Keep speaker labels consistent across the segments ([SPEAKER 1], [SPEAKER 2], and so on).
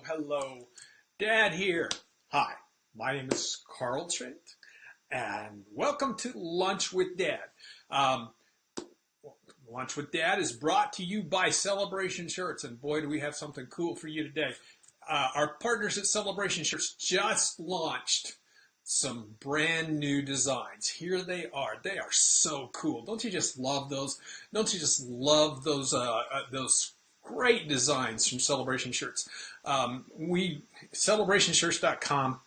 [SPEAKER 1] Hello. Dad here. Hi, my name is Carl Trent, and welcome to Lunch with Dad. Um, Lunch with Dad is brought to you by Celebration Shirts, and boy, do we have something cool for you today. Our partners at Celebration Shirts just launched some brand new designs. Here they are. They are so cool. Don't you just love those? Don't you just love those great designs from Celebration Shirts? We celebrationshirts.com.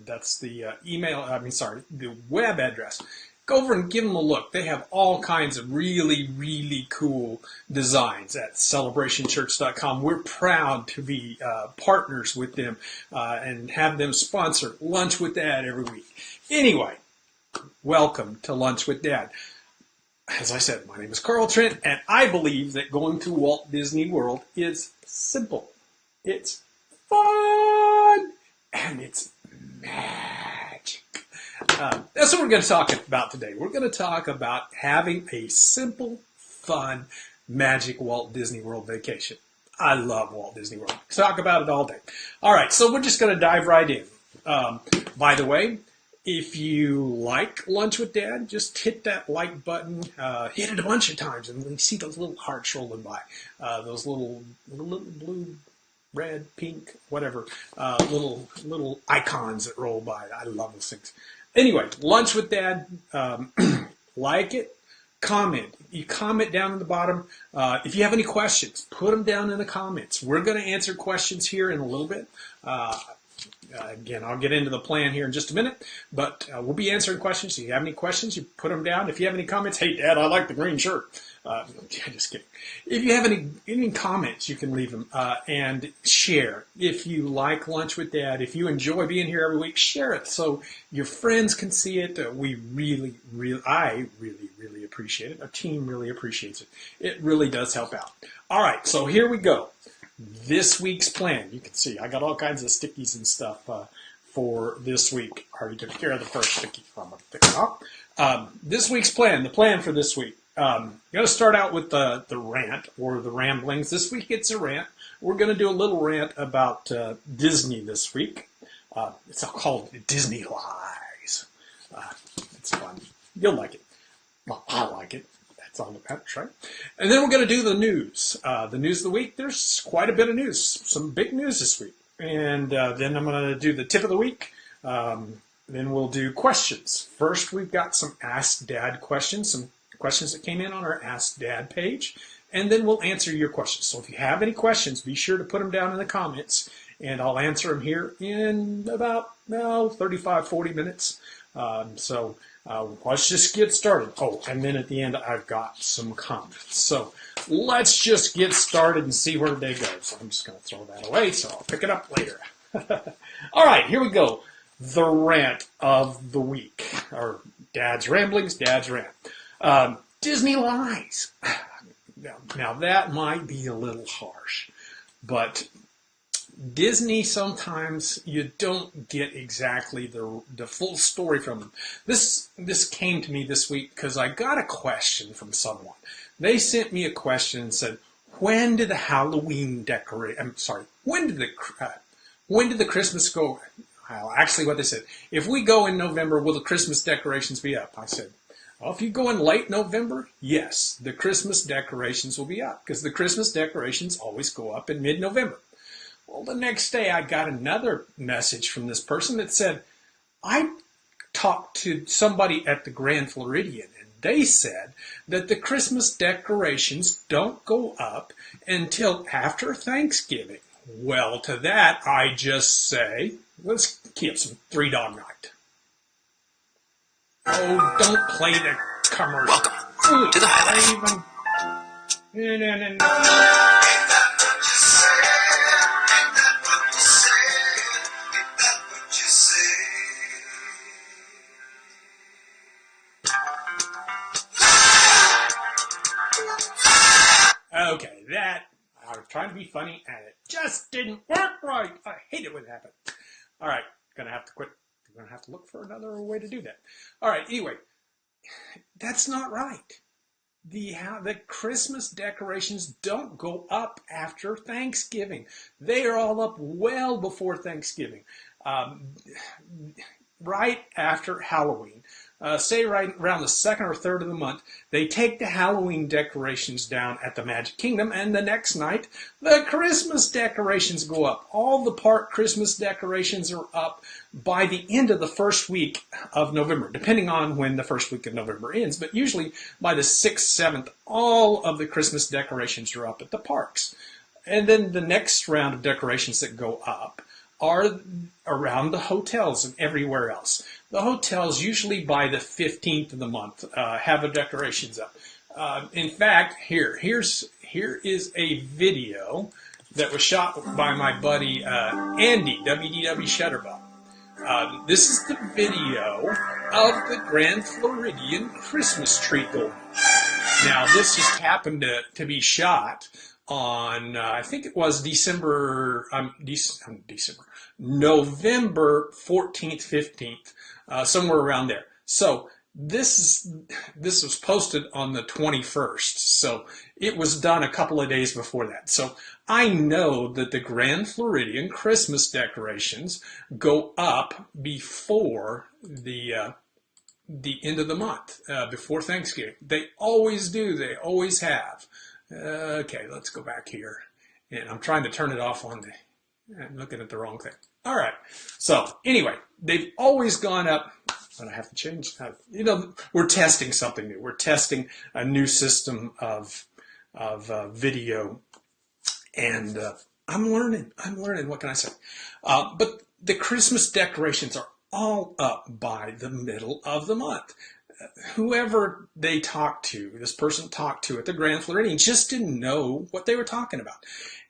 [SPEAKER 1] That's the the web address. Go over and give them a look. They have all kinds of really cool designs at celebrationchurch.com. We're proud to be partners with them and have them sponsor Lunch with Dad every week. Anyway, welcome to Lunch with Dad. As I said, my name is Carl Trent, and I believe that going to Walt Disney World is simple. It's fun, and it's magic. That's what we're going to talk about today. We're going to talk about having a simple, fun, magic Walt Disney World vacation. I love Walt Disney World. Talk about it all day. All right, so we're just going to dive right in. By the way, if you like Lunch with Dad, just hit that like button. Hit it a bunch of times, and we see those little hearts rolling by. Those little blue, red, pink, whatever, little icons that roll by. I love those things. Anyway, Lunch with Dad, like it, comment. You comment down in the bottom. If you have any questions, put them down in the comments. We're going to answer questions here in a little bit. Again, I'll get into the plan here in just a minute, but we'll be answering questions. So if you have any questions, you put them down. If you have any comments, hey, Dad, I like the green shirt. Just kidding. If you have any comments, you can leave them and share. If you like Lunch with Dad, if you enjoy being here every week, share it so your friends can see it. I really appreciate it. Our team really appreciates it. It really does help out. All right, so here we go. This week's plan. You can see I got all kinds of stickies and stuff for this week. I already took care of the first sticky. I'm going to pick it up. This week's plan, the plan for this week. I'm going to start out with the rant or the ramblings. This week it's a rant. We're going to do a little rant about Disney this week. It's called Disney Lies. It's fun. You'll like it. Well, I like it. That's on the patch, right? And then we're going to do the news. The news of the week, there's quite a bit of news. Some big news this week. And then I'm going to do the tip of the week. Then we'll do questions. First, we've got some Ask Dad questions, some questions that came in on our Ask Dad page. And then we'll answer your questions. So if you have any questions, be sure to put them down in the comments. And I'll answer them here in about 35, 40 minutes. Let's just get started. Oh, and then at the end, I've got some comments. So let's just get started and see where the day goes. I'm just going to throw that away, so I'll pick it up later. All right, here we go. The rant of the week, or Dad's ramblings, Dad's rant. Disney Lies. Now, that might be a little harsh, but Disney, sometimes you don't get exactly the full story from them. This came to me this week because I got a question from someone. They sent me a question and said, when did the Halloween when did the Christmas go? Well, actually what they said, if we go in November, will the Christmas decorations be up? I said, well, if you go in late November, yes, the Christmas decorations will be up because the Christmas decorations always go up in mid-November. Well, the next day I got another message from this person that said, I talked to somebody at the Grand Floridian and they said that the Christmas decorations don't go up until after Thanksgiving. Well, to that I just say, let's keep some Three Dog Night. Oh, don't play the commercial.
[SPEAKER 2] Welcome to the highlights.
[SPEAKER 1] Okay, I was trying to be funny and it just didn't work right. I hate it when it happens. All right, gonna have to quit. I'm gonna have to look for another way to do that. All right, anyway, that's not right. the Christmas decorations don't go up after Thanksgiving. They are all up well before Thanksgiving, um, right after Halloween. Say right around the second or third of the month, they take the Halloween decorations down at the Magic Kingdom, and the next night, the Christmas decorations go up. All the park Christmas decorations are up by the end of the first week of November, depending on when the first week of November ends, but usually by the 6th, 7th, all of the Christmas decorations are up at the parks. And then the next round of decorations that go up are around the hotels and everywhere else. The hotels, usually by the 15th of the month, have the decorations up. In fact, here is a video that was shot by my buddy Andy, WDW Shutterbug. This is the video of the Grand Floridian Christmas tree going. Now, this just happened to be shot on, I think it was November 14th, 15th, somewhere around there. So this was posted on the 21st. So it was done a couple of days before that. So I know that the Grand Floridian Christmas decorations go up before the end of the month, before Thanksgiving. They always do. They always have. Okay, let's go back here. And I'm trying to turn it off on the... I'm looking at the wrong thing. All right. So anyway, they've always gone up. But I have to change. We're testing something new. We're testing a new system of video, and I'm learning. What can I say? But the Christmas decorations are all up by the middle of the month. Whoever they talked to, this person talked to at the Grand Floridian, just didn't know what they were talking about.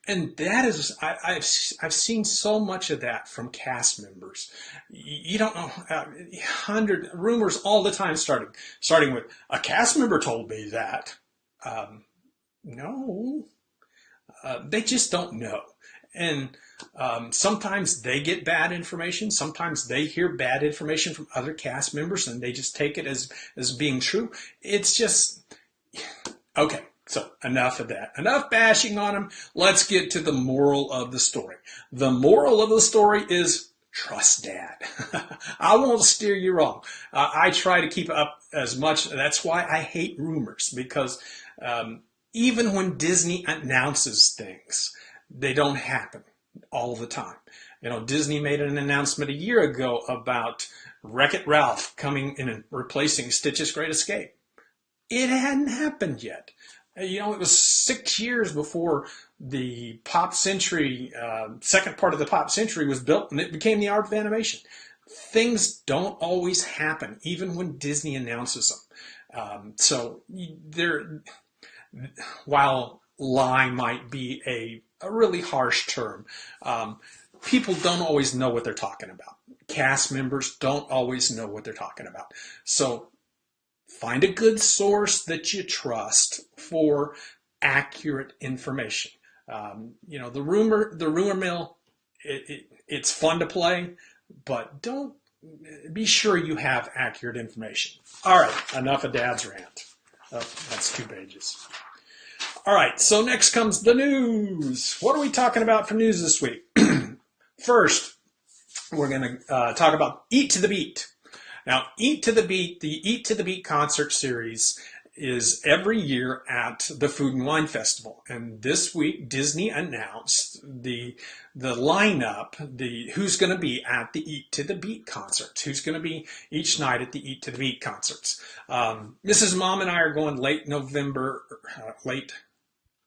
[SPEAKER 1] And that is, I've seen so much of that from cast members. You don't know, 100 rumors all the time, starting with a cast member told me that. No, they just don't know. And sometimes they get bad information. Sometimes they hear bad information from other cast members, and they just take it as being true. It's just okay. So enough of that. Enough bashing on them. Let's get to the moral of the story. The moral of the story is trust Dad. I won't steer you wrong. I try to keep up as much. That's why I hate rumors, because even when Disney announces things, they don't happen all the time. Disney made an announcement a year ago about Wreck-It Ralph coming in and replacing Stitch's Great Escape. It hadn't happened yet. It was 6 years before the Pop Century, second part of the Pop Century was built, and it became the Art of Animation. Things don't always happen, even when Disney announces them. While lie might be a really harsh term, people don't always know what they're talking about. Cast members don't always know what they're talking about. So find a good source that you trust for accurate information. The rumor mill, it's fun to play, but don't be sure you have accurate information. All right, enough of Dad's rant. Oh, that's 2 pages. All right, so next comes the news. What are we talking about for news this week? First, we're going to talk about Eat to the Beat. Now, Eat to the Beat, the Eat to the Beat concert series is every year at the Food and Wine Festival. And this week, Disney announced the lineup, who's going to be at the Eat to the Beat concerts, who's going to be each night at the Eat to the Beat concerts. Mrs. Mom and I are going late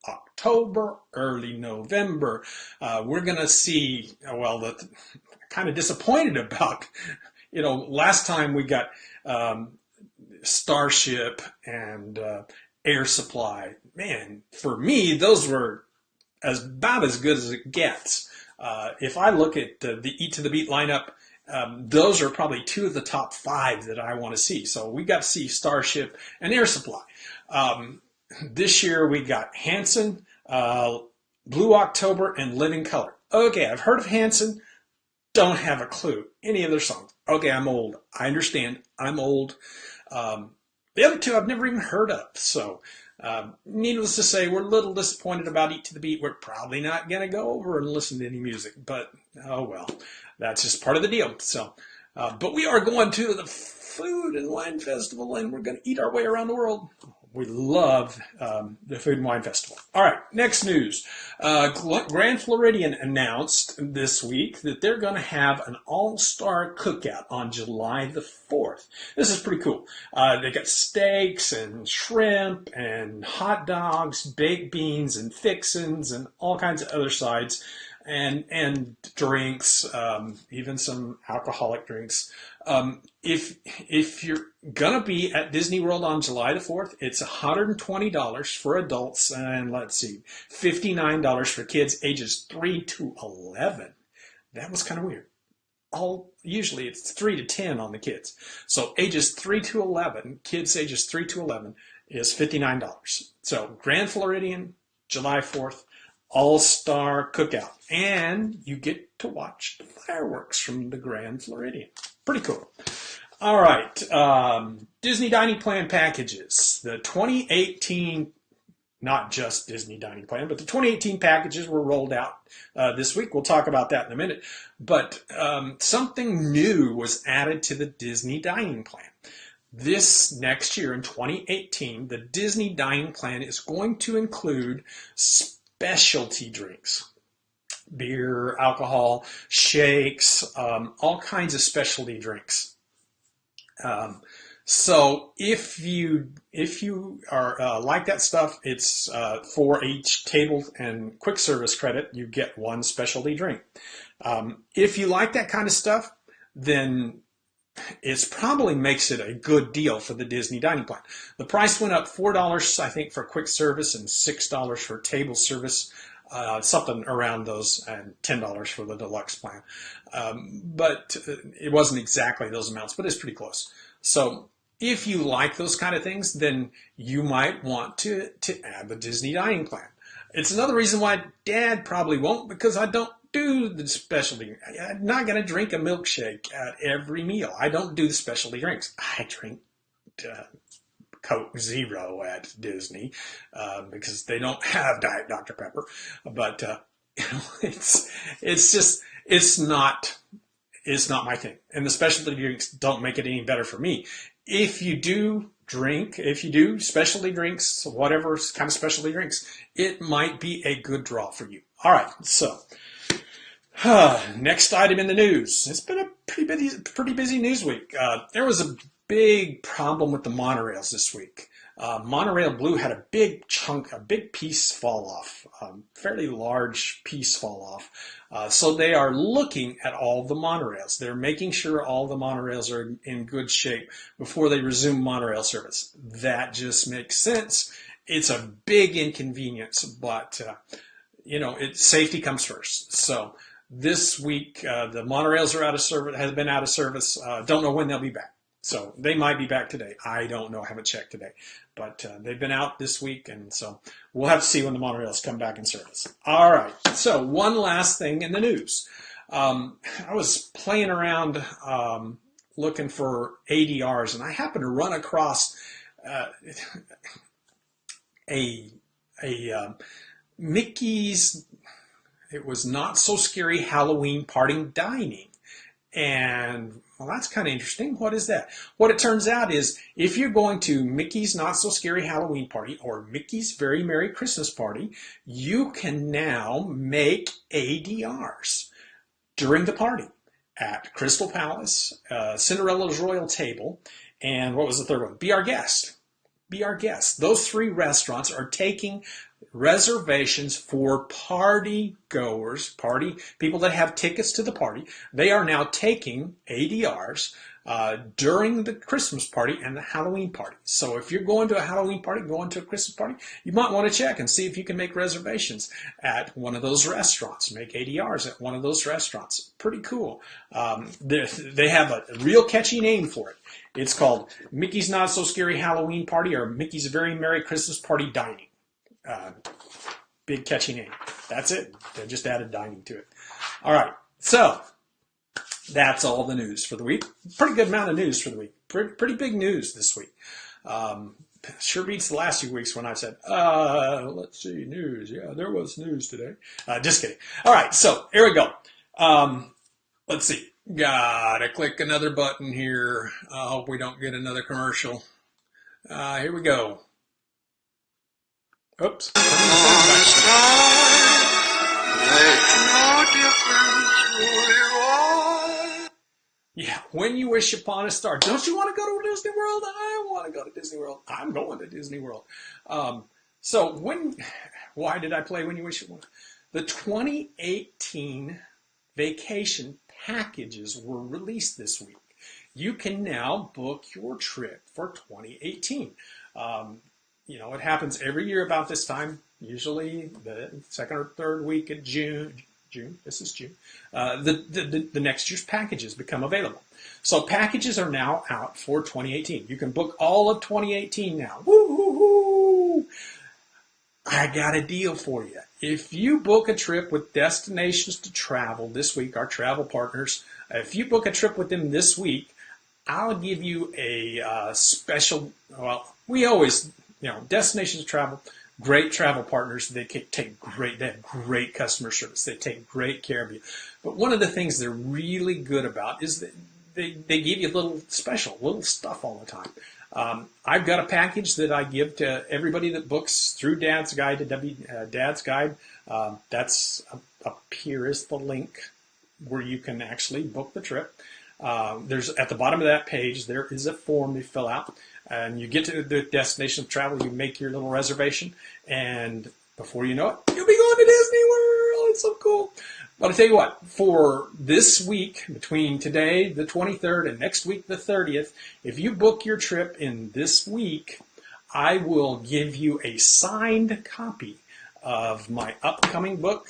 [SPEAKER 1] October, early November. We're going to see, kind of disappointed about, last time we got Starship and Air Supply. Man, for me, those were about as good as it gets. If I look at the Eat to the Beat lineup, those are probably 2 of the top 5 that I want to see. So we got to see Starship and Air Supply. This year we got Hanson, Blue October, and Living Color. Okay, I've heard of Hanson. Don't have a clue any of their songs. Okay, I'm old. I understand. I'm old. The other two I've never even heard of. So, needless to say, we're a little disappointed about Eat to the Beat. We're probably not going to go over and listen to any music, but oh well, that's just part of the deal. So, but we are going to the Food and Wine Festival, and we're going to eat our way around the world. We love the Food and Wine Festival. All right, next news. Grand Floridian announced this week that they're going to have an AllStar cookout on July the 4th. This is pretty cool. They got steaks and shrimp and hot dogs, baked beans and fixins and all kinds of other sides. And drinks, even some alcoholic drinks. If you're gonna be at Disney World on July the 4th, it's $120 for adults, and let's see, $59 for kids ages 3 to 11. That was kind of weird. Usually it's 3 to 10 on the kids. So ages 3 to 11, kids ages 3 to 11 is $59. So Grand Floridian, July 4th. All-Star Cookout, and you get to watch the fireworks from the Grand Floridian. Pretty cool. All right, Disney Dining Plan packages. The 2018, not just Disney Dining Plan, but the 2018 packages were rolled out this week. We'll talk about that in a minute. But something new was added to the Disney Dining Plan. This next year in 2018, the Disney Dining Plan is going to include specialty drinks, beer, alcohol, shakes, all kinds of specialty drinks. So if you are like that stuff, it's for each table and quick service credit, you get one specialty drink. If you like that kind of stuff, then it probably makes it a good deal for the Disney Dining Plan. The price went up $4, I think, for quick service and $6 for table service, something around those, and $10 for the deluxe plan. But it wasn't exactly those amounts, but it's pretty close. So if you like those kind of things, then you might want to add the Disney Dining Plan. It's another reason why Dad probably won't, because I don't do the specialty. I'm not going to drink a milkshake at every meal. I don't do the specialty drinks. I drink Coke Zero at Disney because they don't have Diet Dr. Pepper. But it's not my thing. And the specialty drinks don't make it any better for me. If you do specialty drinks, whatever kind of specialty drinks, it might be a good draw for you. All right, so next item in the news. It's been a pretty busy news week. There was a big problem with the monorails this week. Monorail Blue had a big piece fall off, fairly large piece fall off. So they are looking at all the monorails. They're making sure all the monorails are in good shape before they resume monorail service. That just makes sense. It's a big inconvenience, but safety comes first. So this week, the monorails are out of service, has been out of service. Don't know when they'll be back. So they might be back today. I don't know. I haven't checked today. But they've been out this week, and so we'll have to see when the monorails come back in service. All right. So one last thing in the news. I was playing around looking for ADRs, and I happened to run across a Mickey's, it was Not So Scary Halloween Party Dining. And, well, that's kind of interesting. What is that? What it turns out is if you're going to Mickey's Not So Scary Halloween Party or Mickey's Very Merry Christmas Party, you can now make ADRs during the party at Crystal Palace, Cinderella's Royal Table, and what was the third one? Be Our Guest. Be Our Guest. Those three restaurants are taking reservations for party goers, people that have tickets to the party. They are now taking ADRs during the Christmas party and the Halloween party. So if you're going to a Halloween party, going to a Christmas party, you might want to check and see if you can make reservations at one of those restaurants. Make ADRs at one of those restaurants. Pretty cool. They have a real catchy name for it. It's called Mickey's Not So Scary Halloween Party or Mickey's Very Merry Christmas Party Dining. Big catchy name. That's it. They just added dining to it. All right. So that's all the news for the week. Pretty good amount of news for the week. Pretty big news this week. Sure beats the last few weeks when I said, let's see, news. Yeah, there was news today. Just kidding. All right, so here we go. Let's see. Gotta click another button here. I hope we don't get another commercial. Here we go. Oops. Yeah, when you wish upon a star. Don't you want to go to Disney World? I want to go to Disney World. I'm going to Disney World. Why did I play When You Wish Upon? The 2018 vacation packages were released this week. You can now book your trip for 2018. It happens every year about this time, usually the second or third week of June. This is June. The next year's packages become available. So packages are now out for 2018. You can book all of 2018 now. Woo-hoo-hoo! I got a deal for you. If you book a trip with Destinations to Travel this week, our travel partners, if you book a trip with them this week, I'll give you a special, we always, Destinations to Travel, great travel partners. They have great customer service. They take great care of you. But one of the things they're really good about is that they give you little stuff all the time. I've got a package that I give to everybody that books through Dad's Guide to Dad's Guide. That's up here is the link where you can actually book the trip. There's at the bottom of that page there is a form you fill out, and you get to the destination of travel. You make your little reservation, and before you know it, you'll be going to Disney World. It's so cool. But I'll tell you what, for this week, between today, the 23rd, and next week, the 30th, if you book your trip in this week, I will give you a signed copy of my upcoming book,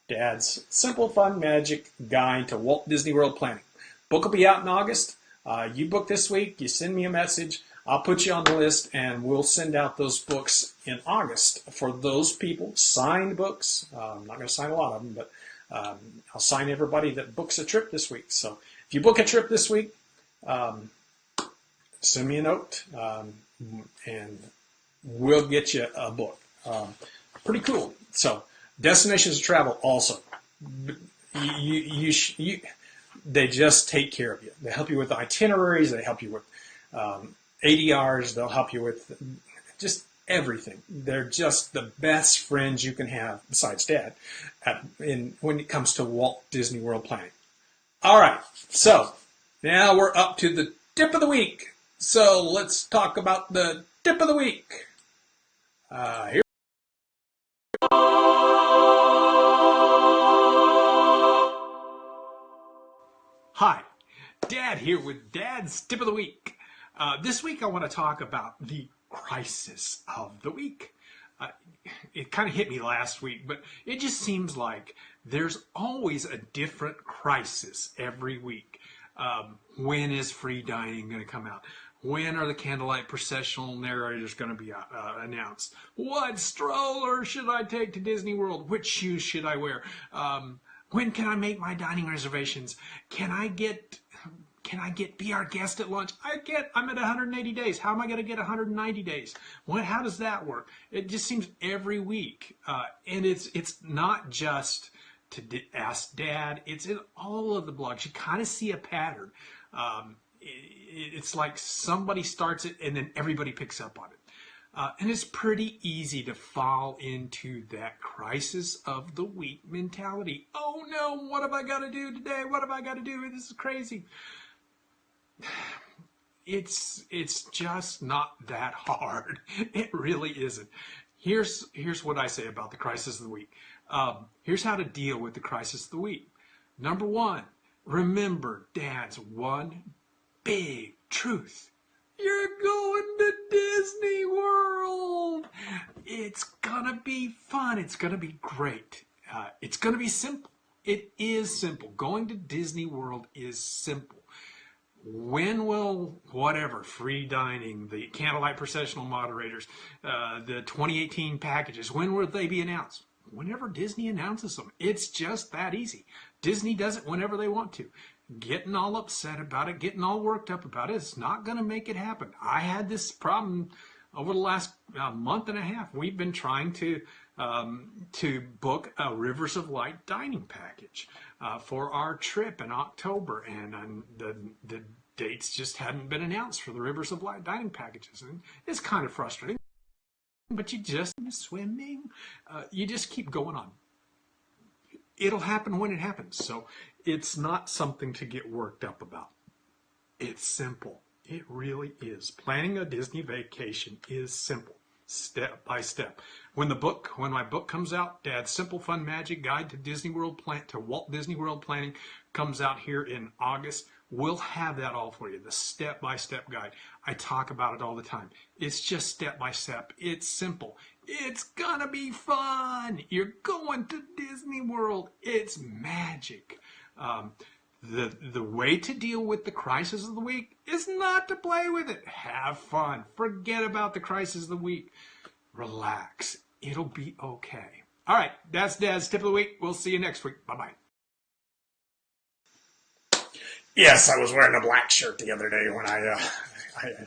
[SPEAKER 1] Dad's Simple Fun Magic Guide to Walt Disney World Planning. Book will be out in August. You book this week, you send me a message, I'll put you on the list, and we'll send out those books in August for those people, signed books. I'm not going to sign a lot of them, but I'll sign everybody that books a trip this week. So if you book a trip this week, send me a note, and we'll get you a book. Pretty cool. So Destinations to Travel also. They just take care of you. They help you with itineraries. They help you with ADRs. They'll help you with just everything. They're just the best friends you can have, besides Dad, when it comes to Walt Disney World planning. All right, so now we're up to the tip of the week. So let's talk about the tip of the week. Here. Hi, Dad here with Dad's Tip of the Week. This week I want to talk about the crisis of the week. It kind of hit me last week, but it just seems like there's always a different crisis every week. When is free dining going to come out? When are the candlelight processional narrators going to be announced? What stroller should I take to Disney World? Which shoes should I wear? When can I make my dining reservations? Can I be our guest at lunch? I'm at 180 days. How am I going to get 190 days? How does that work? It just seems every week. And it's not just to ask Dad. It's in all of the blogs. You kind of see a pattern. It's like somebody starts it and then everybody picks up on it. And it's pretty easy to fall into that crisis of the week mentality. Oh no, what have I got to do today? What have I got to do? This is crazy. It's just not that hard. It really isn't. Here's what I say about the crisis of the week. Here's how to deal with the crisis of the week. Number one, remember Dad's one big truth. You're going to Disney World. It's going to be fun. It's going to be great. It's going to be simple. It is simple. Going to Disney World is simple. When will free dining, the candlelight processional moderators, the 2018 packages, when will they be announced? Whenever Disney announces them. It's just that easy. Disney does it whenever they want to. getting all upset about it, getting all worked up about it. It's not going to make it happen. I had this problem over the last month and a half. We've been trying to book a Rivers of Light dining package for our trip in October, and the dates just hadn't been announced for the Rivers of Light dining packages, and it's kind of frustrating. But you just swimming, you just keep going on. It'll happen when it happens. So it's not something to get worked up about. It's simple. It really is. Planning a Disney vacation is simple, step by step. When my book comes out, Dad's Simple Fun Magic Guide to Walt Disney World Planning, comes out here in August, we'll have that all for you, the step-by-step guide. I talk about it all the time. It's just step by step. It's simple. It's gonna be fun. You're going to Disney World. It's magic. The way to deal with the crisis of the week is not to play with it. Have fun. Forget about the crisis of the week. Relax. It'll be okay. All right, that's Dad's Tip of the Week. We'll see you next week. Bye-bye. Yes, I was wearing a black shirt the other day when I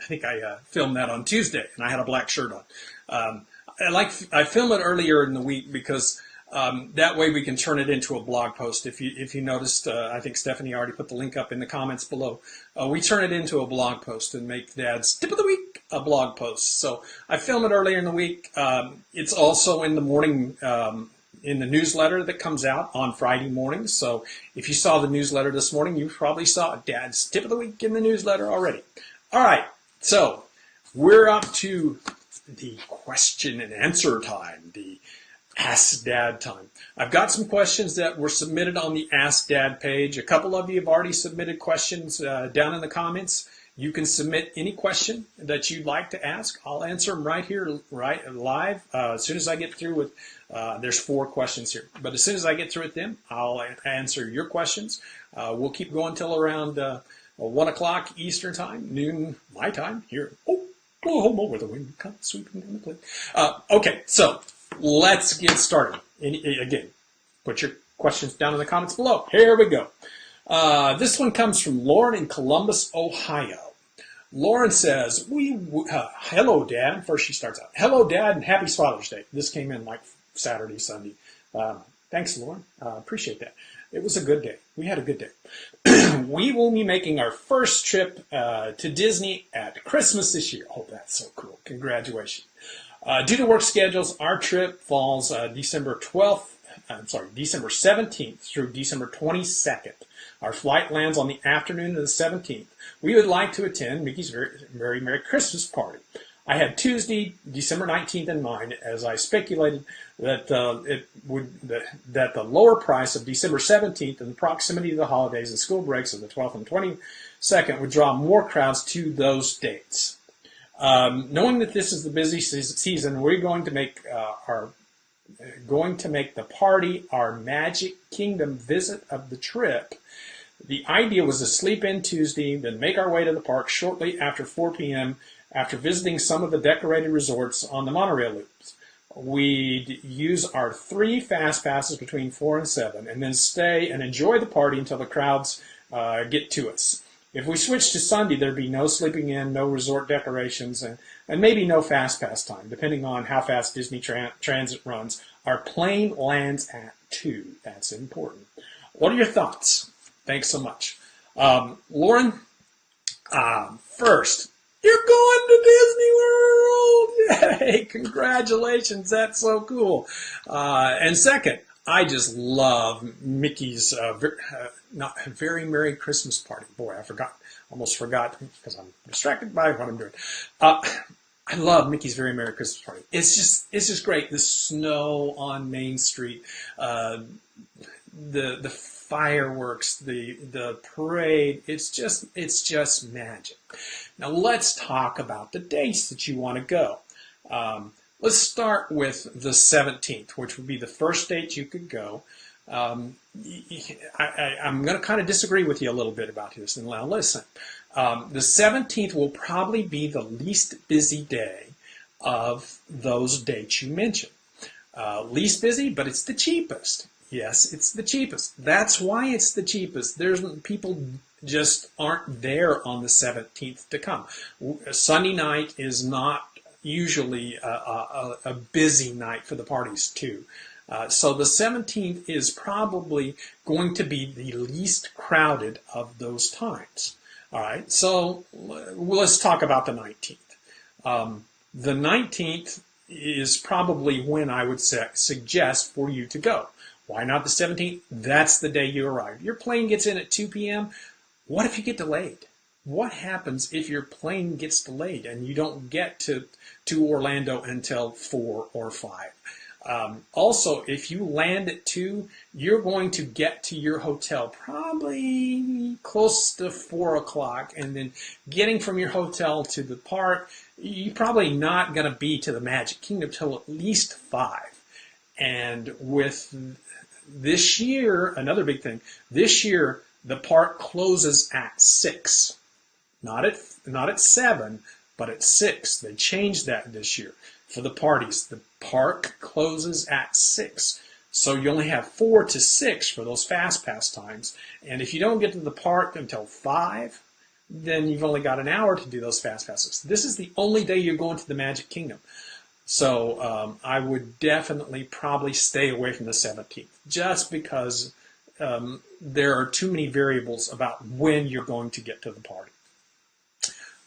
[SPEAKER 1] think I filmed that on Tuesday, and I had a black shirt on. I film it earlier in the week because that way we can turn it into a blog post. If you noticed, I think Stephanie already put the link up in the comments below. We turn it into a blog post and make Dad's Tip of the Week a blog post. So I film it earlier in the week. It's also in the morning in the newsletter that comes out on Friday mornings. So if you saw the newsletter this morning, you probably saw Dad's Tip of the Week in the newsletter already. All right, so we're up to the question and answer time, the Ask Dad time. I've got some questions that were submitted on the Ask Dad page. A couple of you have already submitted questions down in the comments. You can submit any question that you'd like to ask. I'll answer them right here, right live. As soon as I get through with, there's 4 questions here. But as soon as I get through with them, I'll answer your questions. We'll keep going till around 1 o'clock Eastern time, noon my time here. Oklahoma, where the wind comes sweeping down the cliff. Okay, so let's get started. Again, put your questions down in the comments below. Here we go. This one comes from Lauren in Columbus, Ohio. Lauren says, hello, Dad. First she starts out, hello, Dad, and happy Father's Day. This came in like Saturday, Sunday. Thanks, Lauren. Appreciate that. It was a good day. We had a good day. We will be making our first trip to Disney at Christmas this year. Oh, that's so cool. Congratulations. Due to work schedules, our trip falls December 17th through December 22nd. Our flight lands on the afternoon of the 17th. We would like to attend Mickey's Very Merry Christmas Party. I had Tuesday, December 19th in mind, as I speculated that that the lower price of December 17th and the proximity of the holidays and school breaks of the 12th and 22nd would draw more crowds to those dates. Knowing that this is the busy season, we're going to make the party our Magic Kingdom visit of the trip. The idea was to sleep in Tuesday, then make our way to the park shortly after 4 p.m. after visiting some of the decorated resorts on the monorail loops. We'd use our 3 fast passes between 4 and 7, and then stay and enjoy the party until the crowds get to us. If we switched to Sunday, there'd be no sleeping in, no resort decorations, and maybe no fast pass time, depending on how fast Disney Transit runs. Our plane lands at 2. That's important. What are your thoughts? Thanks so much. Lauren, first, you're going to Disney World! Yay! Congratulations, that's so cool. And second, I just love Mickey's Very Merry Christmas Party. Boy, almost forgot because I'm distracted by what I'm doing. I love Mickey's Very Merry Christmas Party. It's just great. The snow on Main Street, the fireworks, the parade. It's just magic. Now let's talk about the dates that you want to go. Let's start with the 17th, which would be the first date you could go. I'm going to kind of disagree with you a little bit about this. And now listen, the 17th will probably be the least busy day of those dates you mentioned. Least busy, but it's the cheapest. Yes, it's the cheapest. That's why it's the cheapest. There's people just aren't there on the 17th to come. Sunday night is not usually a busy night for the parties too. So the 17th is probably going to be the least crowded of those times. All right, so let's talk about the 19th. The 19th is probably when I would suggest for you to go. Why not the 17th? That's the day you arrive. Your plane gets in at 2 p.m. What if you get delayed? What happens if your plane gets delayed and you don't get to Orlando until 4 or 5? Also, if you land at 2, you're going to get to your hotel probably close to 4 o'clock, and then getting from your hotel to the park, you're probably not going to be to the Magic Kingdom till at least 5. And with this year, another big thing, this year the park closes at 6. Not at 7, but at 6. They changed that this year for the parties. The park closes at 6. So you only have 4 to 6 for those fast pass times. And if you don't get to the park until 5, then you've only got an hour to do those fast passes. This is the only day you're going to the Magic Kingdom. So I would definitely probably stay away from the 17th, just because there are too many variables about when you're going to get to the party.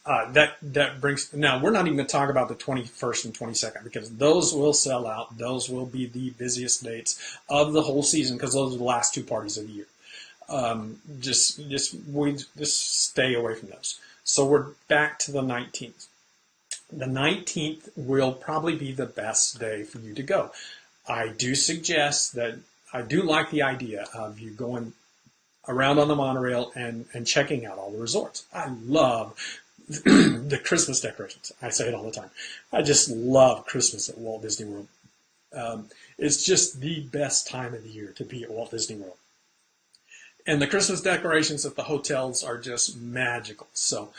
[SPEAKER 1] That brings, now we're not even going to talk about the 21st and 22nd, because those will sell out. Those will be the busiest dates of the whole season, because those are the last 2 parties of the year. Just stay away from those. So we're back to the 19th. The 19th will probably be the best day for you to go. I do suggest that, I do like the idea of you going around on the monorail and checking out all the resorts. I love the Christmas decorations. I say it all the time. I just love Christmas at Walt Disney World. It's just the best time of the year to be at Walt Disney World. And the Christmas decorations at the hotels are just magical. So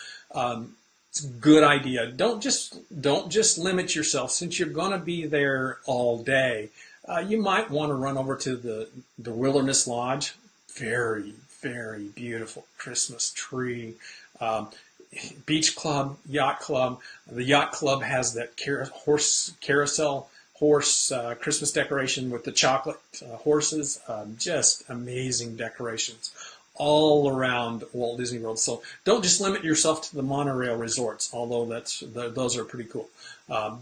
[SPEAKER 1] it's a good idea. Don't just limit yourself. Since you're going to be there all day, you might want to run over to the Wilderness Lodge. Very, very beautiful Christmas tree. Beach Club, Yacht Club. The Yacht Club has that carousel horse Christmas decoration with the chocolate horses. Just amazing decorations all around Walt Disney World. So don't just limit yourself to the monorail resorts, although those are pretty cool.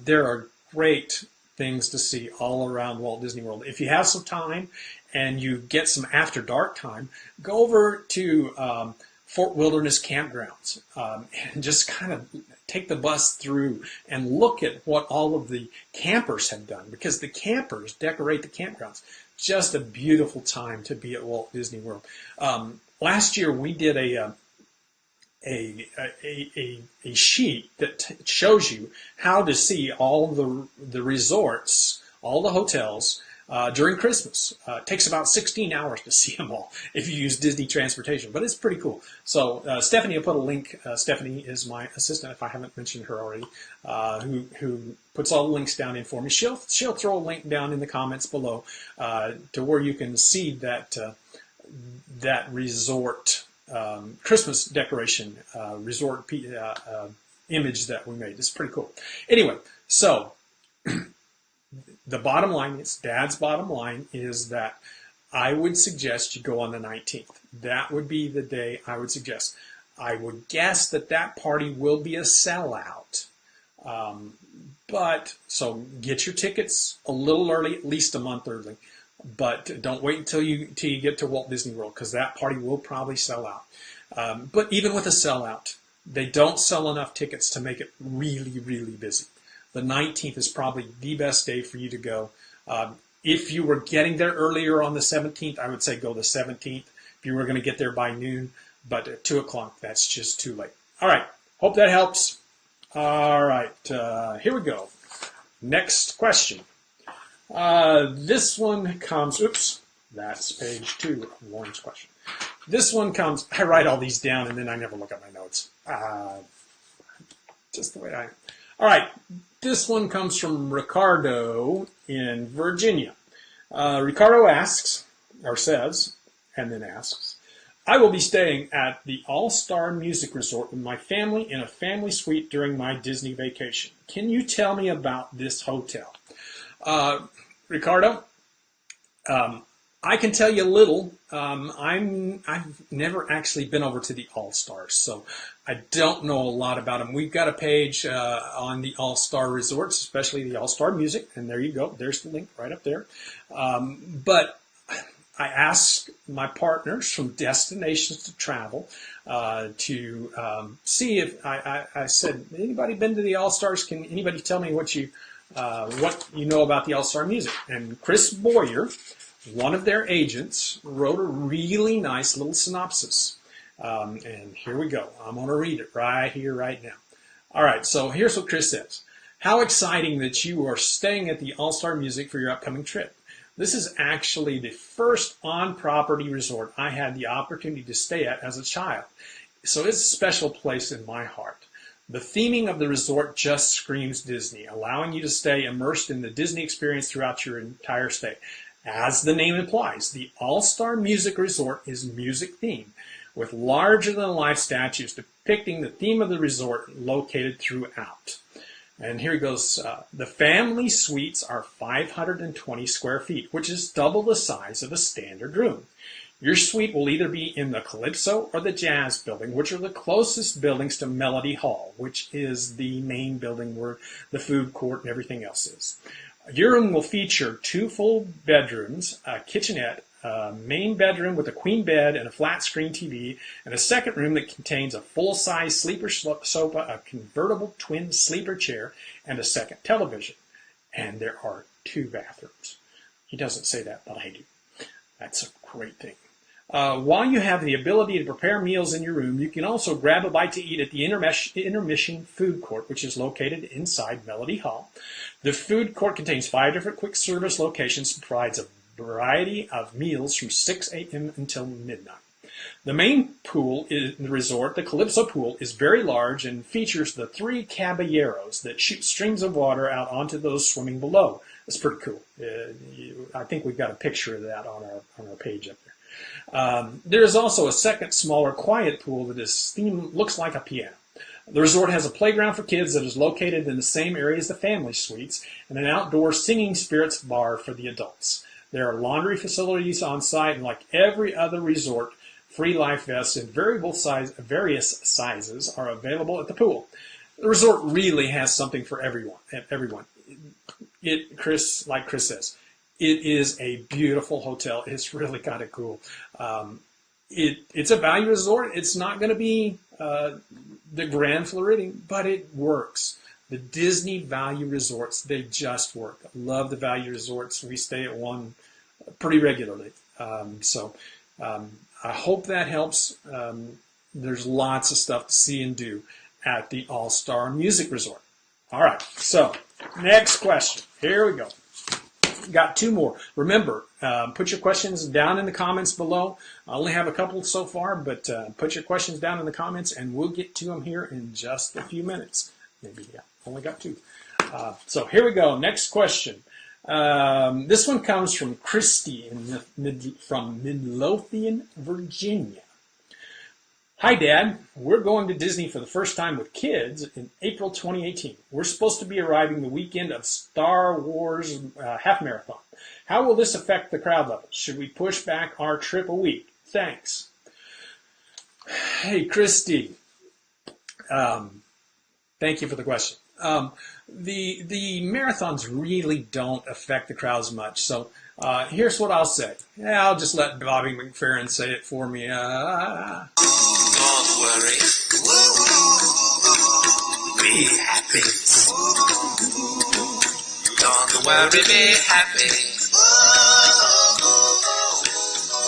[SPEAKER 1] There are great things to see all around Walt Disney World. If you have some time and you get some after dark time, go over to Fort Wilderness Campgrounds and just kind of take the bus through and look at what all of the campers have done, because the campers decorate the campgrounds. Just a beautiful time to be at Walt Disney World. Last year we did a sheet that shows you how to see all the resorts, all the hotels during Christmas. It takes about 16 hours to see them all if you use Disney Transportation, but it's pretty cool. So Stephanie will put a link. Stephanie is my assistant, if I haven't mentioned her already, who puts all the links down in for me. She'll throw a link down in the comments below to where you can see that resort Christmas decoration resort image that we made. It's pretty cool. Anyway, so the bottom line is, Dad's bottom line is that I would suggest you go on the 19th. That would be the day I would suggest. I would guess that party will be a sellout. But so get your tickets a little early, at least a month early. But don't wait until you get to Walt Disney World, because that party will probably sell out. But even with a sellout, they don't sell enough tickets to make it really, really busy. The 19th is probably the best day for you to go. If you were getting there earlier on the 17th, I would say go the 17th. If you were going to get there by noon, but at 2 o'clock, that's just too late. All right, hope that helps. All right, here we go. Next question. This one comes, oops, that's page 2 of Lauren's question. This one comes, I write all these down and then I never look at my notes. Just the way I am. All right, this one comes from Ricardo in Virginia. Ricardo asks, or says, and then asks, I will be staying at the AllStar Music Resort with my family in a family suite during my Disney vacation. Can you tell me about this hotel? Ricardo, I can tell you a little. I've never actually been over to the AllStars, so I don't know a lot about them. We've got a page on the AllStar Resorts, especially the AllStar Music, and there you go. There's the link right up there. But I asked my partners from Destinations to Travel to see if I said, anybody been to the AllStars? Can anybody tell me what you know about the AllStar Music? And Chris Boyer, one of their agents, wrote a really nice little synopsis. And here we go. I'm going to read it right here, right now. All right, so here's what Chris says. How exciting that you are staying at the AllStar Music for your upcoming trip. This is actually the first on-property resort I had the opportunity to stay at as a child. So it's a special place in my heart. The theming of the resort just screams Disney, allowing you to stay immersed in the Disney experience throughout your entire stay. As the name implies, the AllStar Music Resort is music themed, with larger-than-life statues depicting the theme of the resort located throughout. And here he goes. The family suites are 520 square feet, which is double the size of a standard room. Your suite will either be in the Calypso or the Jazz building, which are the closest buildings to Melody Hall, which is the main building where the food court and everything else is. Your room will feature 2 full bedrooms, a kitchenette, a main bedroom with a queen bed and a flat screen TV, and a second room that contains a full-size sleeper sofa, a convertible twin sleeper chair, and a second television. And there are 2 bathrooms. He doesn't say that, but I do. That's a great thing. While you have the ability to prepare meals in your room, you can also grab a bite to eat at the intermission food court, which is located inside Melody Hall. The food court contains 5 different quick service locations and provides a variety of meals from 6 a.m. until midnight. The main pool in the resort, the Calypso pool, is very large and features the 3 caballeros that shoot streams of water out onto those swimming below. It's pretty cool. I think we've got a picture of that on our page up there. There is also a second, smaller, quiet pool that is looks like a piano. The resort has a playground for kids that is located in the same area as the family suites, and an outdoor singing spirits bar for the adults. There are laundry facilities on site, and like every other resort, free life vests in various sizes are available at the pool. The resort really has something for everyone. Like Chris says, it is a beautiful hotel. It's really kind of cool. It's a value resort. It's not going to be the Grand Floridian, but it works. The Disney value resorts, they just work. I love the value resorts. We stay at one pretty regularly. I hope that helps. There's lots of stuff to see and do at the AllStar Music Resort. All right, so next question. Here we go. Got 2 more. Remember, put your questions down in the comments below. I only have a couple so far, but put your questions down in the comments, and we'll get to them here in just a few minutes. Maybe, yeah, only got 2. So here we go. Next question. This one comes from Christy from Midlothian, Virginia. Hi, Dad. We're going to Disney for the first time with kids in April 2018. We're supposed to be arriving the weekend of Star Wars half marathon. How will this affect the crowd levels? Should we push back our trip a week? Thanks. Hey, Christy. Thank you for the question. The marathons really don't affect the crowds much. So here's what I'll say. Yeah, I'll just let Bobby McFerrin say it for me.
[SPEAKER 2] Don't worry. Be happy. Don't worry, be happy.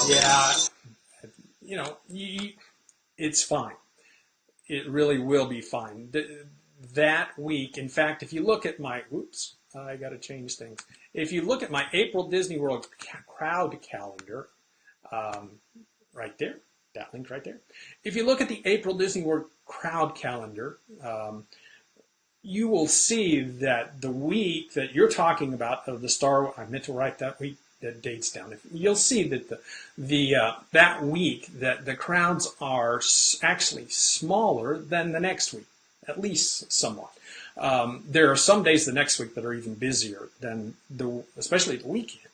[SPEAKER 1] Yeah, it's fine. It really will be fine. That week, in fact, if you look at my, I got to change things. If you look at my April Disney World crowd calendar, right there, that link right there. If you look at the April Disney World crowd calendar, you will see that the week that you're talking about of the Star, I meant to write that week dates down. You'll see that that week that the crowds are actually smaller than the next week, at least somewhat. There are some days the next week that are even busier than especially the weekend.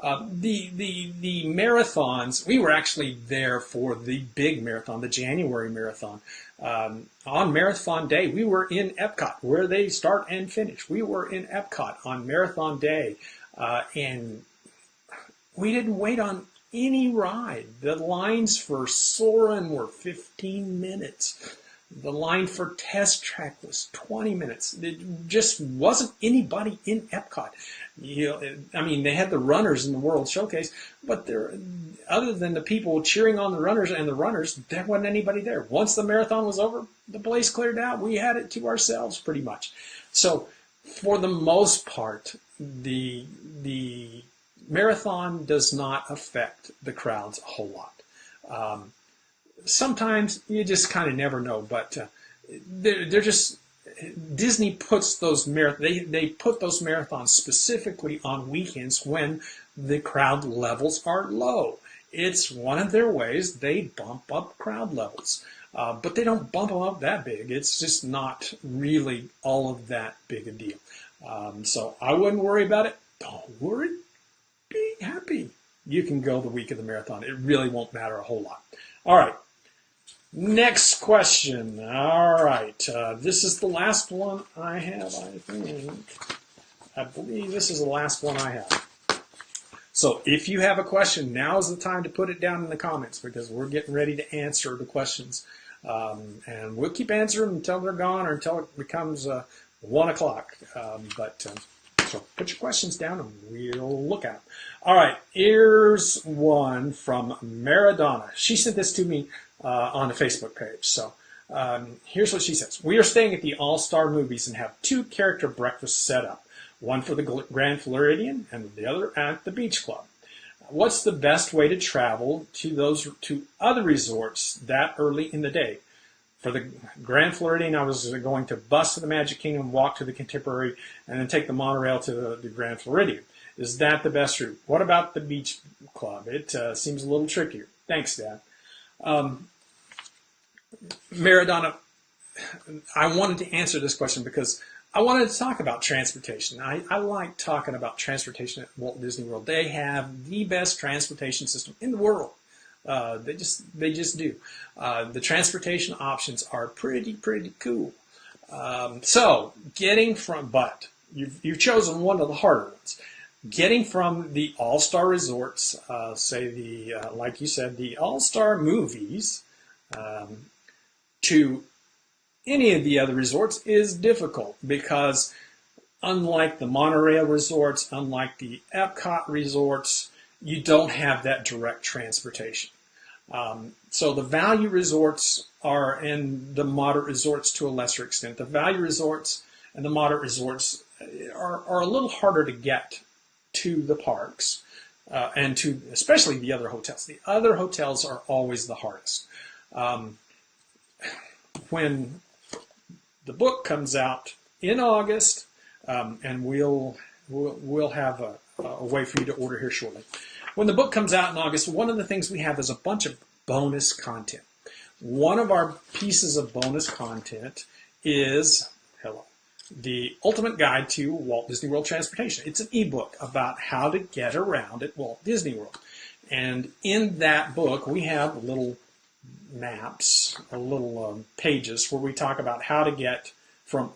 [SPEAKER 1] The marathons, we were actually there for the big marathon, the January marathon. On Marathon Day, we were in Epcot, where they start and finish. We were in Epcot on Marathon Day, and we didn't wait on any ride. The lines for Soarin' were 15 minutes. The line for Test Track was 20 minutes. There just wasn't anybody in Epcot. I mean, they had the runners in the World Showcase, but other than the people cheering on the runners, there wasn't anybody there. Once the marathon was over, the place cleared out. We had it to ourselves pretty much. So for the most part, the marathon does not affect the crowds a whole lot. Sometimes you just kind of never know, but they're just Disney puts those they put those marathons specifically on weekends when the crowd levels are low. It's one of their ways they bump up crowd levels, but they don't bump them up that big. It's just not really all of that big a deal. So I wouldn't worry about it. Don't worry. Be happy. You can go the week of the marathon. It really won't matter a whole lot. All right. Next question. All right. This is the last one I have, I think. I believe this is the last one I have. So if you have a question, now is the time to put it down in the comments because we're getting ready to answer the questions. And we'll keep answering them until they're gone or until it becomes 1 o'clock. So put your questions down and we'll look at them. All right. Here's one from Maradona. She sent this to me on the Facebook page. So here's what she says. We are staying at the AllStar movies and have 2 character breakfasts set up. One for the Grand Floridian and the other at the Beach Club. What's the best way to travel to other resorts that early in the day? For the Grand Floridian, I was going to bus to the Magic Kingdom, walk to the Contemporary, and then take the monorail to the Grand Floridian. Is that the best route? What about the Beach Club? It seems a little trickier. Thanks, Dad. Maradona, I wanted to answer this question because I wanted to talk about transportation. I like talking about transportation at Walt Disney World. They have the best transportation system in the world. They just do. The transportation options are pretty cool. So getting from, but you've chosen one of the harder ones. Getting from the AllStar resorts, say like you said, the AllStar movies, to any of the other resorts is difficult because unlike the monorail resorts, unlike the Epcot resorts, you don't have that direct transportation. So the value resorts and the moderate resorts to a lesser extent. The value resorts and the moderate resorts are a little harder to get to the parks and to especially the other hotels. The other hotels are always the hardest. When the book comes out in August, and we'll have a way for you to order here shortly. When the book comes out in August, one of the things we have is a bunch of bonus content. One of our pieces of bonus content is the Ultimate Guide to Walt Disney World Transportation. It's an ebook about how to get around at Walt Disney World. And in that book, we have little maps, little pages where we talk about how to get from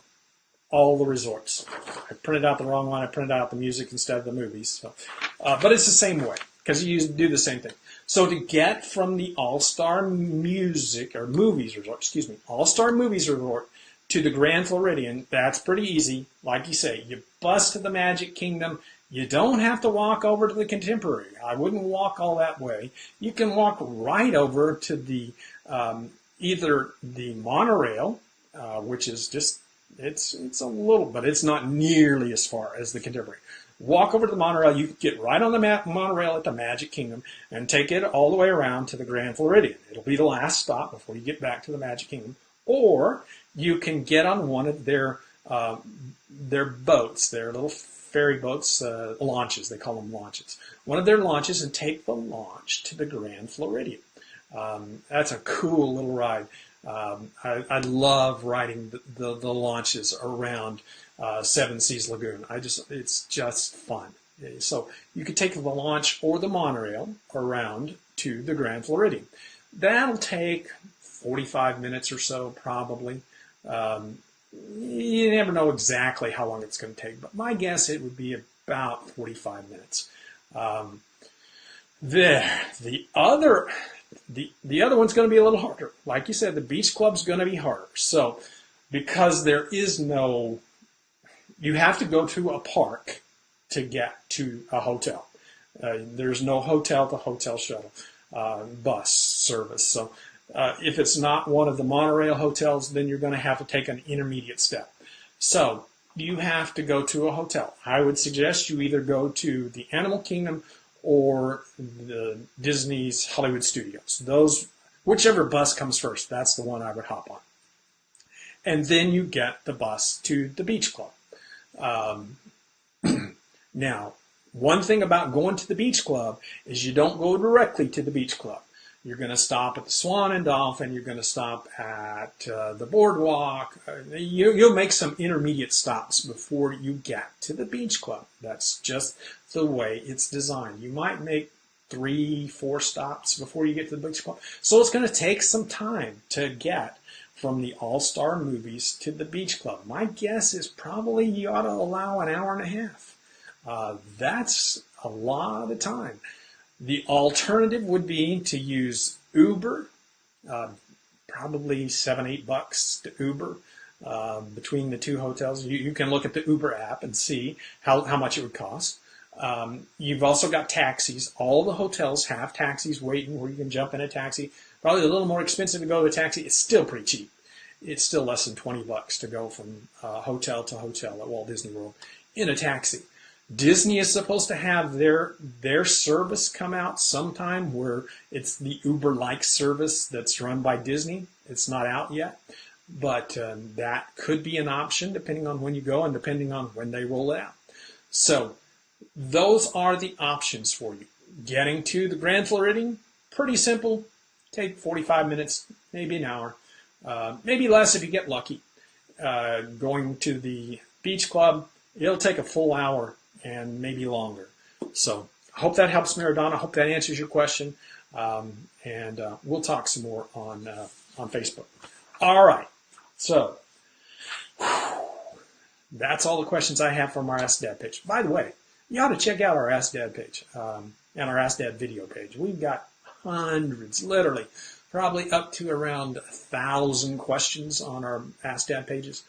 [SPEAKER 1] all the resorts. I printed out the wrong one. I printed out the music instead of the movies. So, but it's the same way because you do the same thing. So to get from the AllStar Movies Resort to the Grand Floridian, that's pretty easy. Like you say, you bus to the Magic Kingdom. You don't have to walk over to the Contemporary. I wouldn't walk all that way. You can walk right over to the either the monorail, which is just it's a little, but it's not nearly as far as the Contemporary. Walk over to the monorail. You can get right on the monorail at the Magic Kingdom and take it all the way around to the Grand Floridian. It'll be the last stop before you get back to the Magic Kingdom. Or you can get on one of their boats, their little ferry boats, launches. They call them launches. One of their launches, and take the launch to the Grand Floridian. That's a cool little ride. I love riding the launches around Seven Seas Lagoon. It's just fun. So you could take the launch or the monorail around to the Grand Floridian. That'll take 45 minutes or so, probably. You never know exactly how long it's going to take, but my guess it would be about 45 minutes. The other one's going to be a little harder. Like you said, the beach club's going to be harder. So, because you have to go to a park to get to a hotel. There's no hotel-to-hotel shuttle bus service. So, if it's not one of the monorail hotels, then you're going to have to take an intermediate step. So, you have to go to a hotel. I would suggest you either go to the Animal Kingdom or the Disney's Hollywood Studios. Whichever bus comes first, that's the one I would hop on. And then you get the bus to the beach club. Now, one thing about going to the beach club is you don't go directly to the beach club. You're going to stop at the Swan and Dolphin. You're going to stop at the boardwalk. You'll make some intermediate stops before you get to the beach club. That's just the way it's designed. You might make 3-4 stops before you get to the beach club. So it's going to take some time to get from the AllStar movies to the beach club. My guess is probably you ought to allow an hour and a half. That's a lot of time. The alternative would be to use Uber, probably $7-8 to Uber between the two hotels. You can look at the Uber app and see how much it would cost. You've also got taxis. All the hotels have taxis waiting where you can jump in a taxi. Probably a little more expensive to go to a taxi. It's still pretty cheap. It's still less than $20 to go from hotel to hotel at Walt Disney World in a taxi. Disney is supposed to have their service come out sometime where it's the Uber-like service that's run by Disney. It's not out yet, but that could be an option depending on when you go and depending on when they roll it out. So those are the options for you. Getting to the Grand Floridian, pretty simple. Take 45 minutes, maybe an hour, maybe less if you get lucky. Going to the beach club, it'll take a full hour and maybe longer. So I hope that helps, Maradona. I hope that answers your question. And we'll talk some more on Facebook. All right. So that's all the questions I have from our Ask Dad page. By the way, you ought to check out our Ask Dad page and our Ask Dad video page. We've got hundreds, literally, probably up to around 1,000 questions on our Ask Dad pages.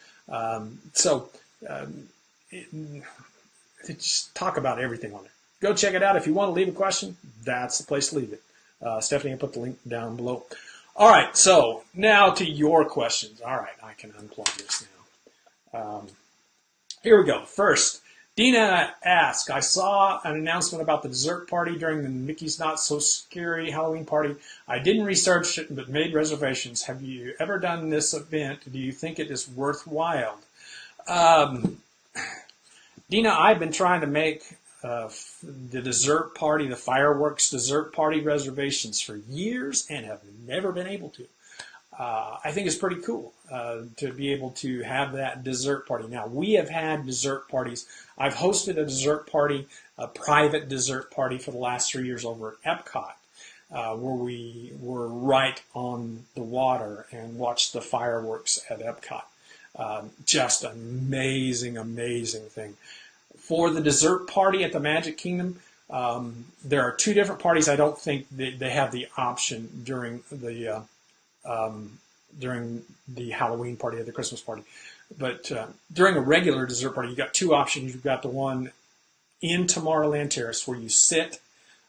[SPEAKER 1] Just talk about everything on it. Go check it out. If you want to leave a question, that's the place to leave it. Stephanie, I put the link down below. All right, so now to your questions. All right, I can unplug this now. Here we go. First, Dina asked, I saw an announcement about the dessert party during the Mickey's Not So Scary Halloween party. I didn't research it, but made reservations. Have you ever done this event? Do you think it is worthwhile? Dina, I've been trying to make the dessert party, the fireworks dessert party reservations for years and have never been able to. I think it's pretty cool to be able to have that dessert party. Now, we have had dessert parties. I've hosted a dessert party, a private dessert party for the last 3 years over at Epcot, where we were right on the water and watched the fireworks at Epcot. Just amazing, amazing thing. For the dessert party at the Magic Kingdom, there are two different parties. I don't think they have the option during the Halloween party or the Christmas party. But during a regular dessert party, you've got two options. You've got the one in Tomorrowland Terrace where you sit.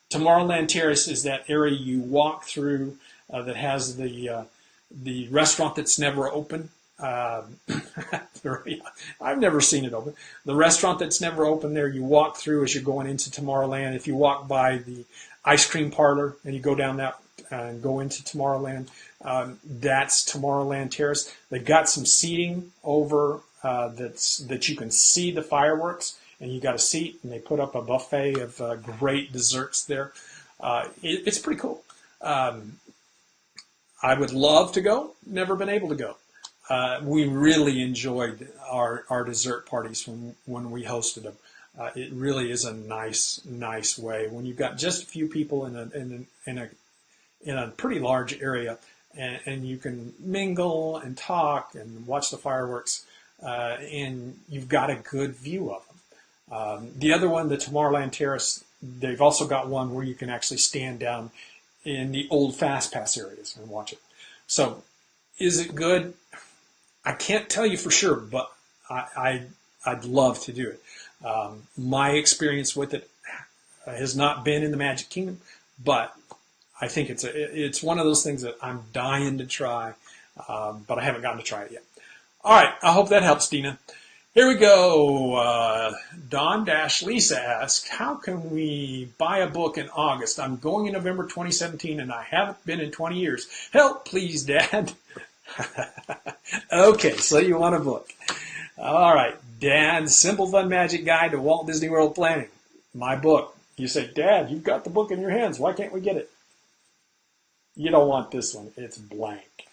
[SPEAKER 1] Tomorrowland Terrace is that area you walk through that has the restaurant that's never open. I've never seen it open. The restaurant that's never open there, you walk through as you're going into Tomorrowland. If you walk by the ice cream parlor and you go down that and go into Tomorrowland, that's Tomorrowland Terrace. They've got some seating over that you can see the fireworks, and you got a seat, and they put up a buffet of great desserts there. It's pretty cool. I would love to go. Never been able to go. We really enjoyed our dessert parties when we hosted them. It really is a nice way when you've got just a few people in a pretty large area, and you can mingle and talk and watch the fireworks, and you've got a good view of them. The other one, the Tomorrowland Terrace, they've also got one where you can actually stand down in the old Fast Pass areas and watch it. So, is it good? I can't tell you for sure, but I'd love to do it. My experience with it has not been in the Magic Kingdom, but I think it's one of those things that I'm dying to try, but I haven't gotten to try it yet. All right, I hope that helps, Dina. Here we go. Don-Lisa asks, how can we buy a book in August? I'm going in November 2017, and I haven't been in 20 years. Help, please, Dad. Okay, so you want a book. All right, Dad's Simple Fun Magic Guide to Walt Disney World Planning. My book. You say, Dad, you've got the book in your hands. Why can't we get it? You don't want this one. It's blank.